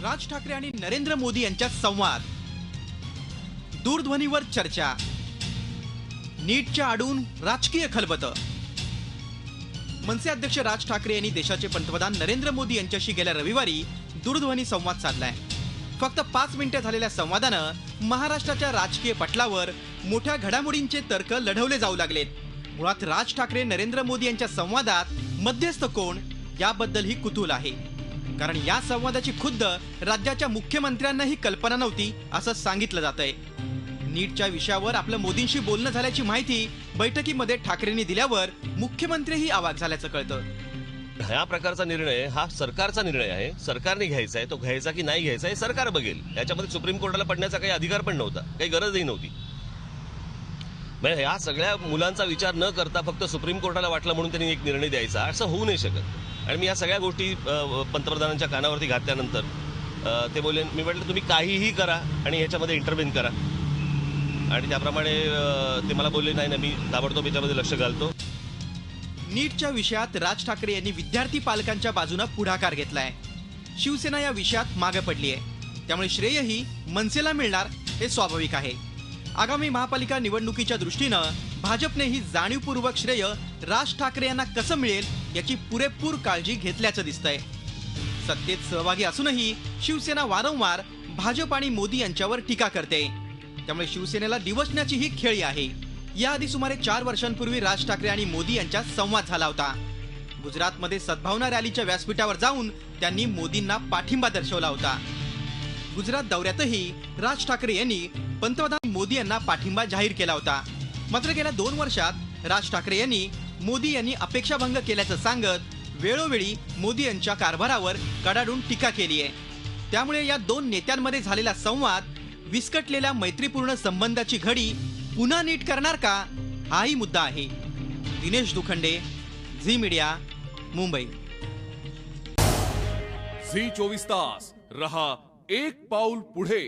राज ठाकरे आणि नरेंद्र मोदी यांच्यात संवाद, दूरध्वनीवर चर्चा, नीटच्या आडून राजकीय खलबत। मनसे अध्यक्ष राज ठाकरे यांनी देशाचे पंतप्रधान नरेंद्र मोदी यांच्याशी गेल्या रविवारी दूरध्वनी संवाद साधलाय। फक्त 5 मिनिटे झालेल्या संवादानं महाराष्ट्राच्या राजकीय पटलावर मोठ्या घडामोडींचे तर्क लढवले जाऊ लागलेत। मुळात राज ठाकरे नरेंद्र मोदी यांच्या संवादात मध्यस्थ कोण याबद्दलही कुतूहल आहे, कारण या संवादाची खुद्द राज्याच्या मुख्यमंत्र्यांनाही कल्पना नव्हती असं सांगितलं जातंय। नीटच्या विषयावर आपलं मोदींशी बोलणं झाल्याची माहिती बैठकीमध्ये ठाकरेंनी दिल्यावर मुख्यमंत्रीही अवाक झाल्याचं कळतं। ह्या प्रकारचा निर्णय हा सरकारचा निर्णय आहे, सरकारने घ्यायचा आहे। तो घ्यायचा की नाही घ्यायचा हे सरकार बघेल। याच्यामध्ये सुप्रीम कोर्टाला पडण्याचा काही अधिकार पण नव्हता, काही गरजही नव्हती। म्हणजे ह्या सगळ्या मुलांचा विचार न करता फक्त सुप्रीम कोर्टाला वाटलं म्हणून त्यांनी एक निर्णय द्यायचा, असं होऊ नाही शकत। आणि मी या सगळ्या गोष्टी पंतप्रधानांच्या कानावरती घातल्यानंतर ते बोलले, मी म्हटलं तुम्ही काहीही करा आणि याच्यामध्ये इंटरव्हेन करा। आणि त्याप्रमाणे ते मला बोलले, नाही ना मी ताबडतोब याच्यामध्ये लक्ष घालतो। नीटच्या विषयात राज ठाकरे यांनी विद्यार्थी पालकांच्या बाजूने पुढाकार घेतलाय। शिवसेना या विषयात मागे पडली आहे, त्यामुळे श्रेयही मनसेला मिळणार हे स्वाभाविक आहे। आगामी महापालिका निवडणुकीच्या दृष्टीनं भाजपनेही जाणीवपूर्वक श्रेय राज ठाकरे यांना कसं मिळेल याची पुरेपूर काळजी घेतल्याचं दिसतंय। सत्तेत सहभागी असूनही शिवसेना वारंवार भाजप आणि मोदी यांच्यावर टीका करते, त्यामुळे शिवसेनेला डिवचण्याची ही खेळी आहे। याआधी सुमारे 4 वर्षांपूर्वी राज ठाकरे आणि मोदी यांच्यात संवाद झाला होता। गुजरातमध्ये सद्भावना रॅलीच्या व्यासपीठावर जाऊन त्यांनी मोदींना पाठिंबा दर्शवला होता। गुजरात दौऱ्यातही राज ठाकरे यांनी पंतप्रधान मोदी यांना पाठिंबा जाहीर केला होता। मात्र गेल्या 2 वर्षात राज ठाकरे यांनी मोदी यांनी अपेक्षाभंग केल्याचं सांगत वेळोवेळी मोदी यांच्या कारभारावर कडाडून टीका केली आहे। त्यामुळे या 2 नेत्यांमध्ये झालेला संवाद विस्कटलेल्या मैत्रीपूर्ण संबंधाची घडी पुन्हा नीट करणार का, हाही मुद्दा आहे। दिनेश दुखंडे, झी मीडिया, मुंबई। झी 24 तास रहा एक पाऊल पुढे।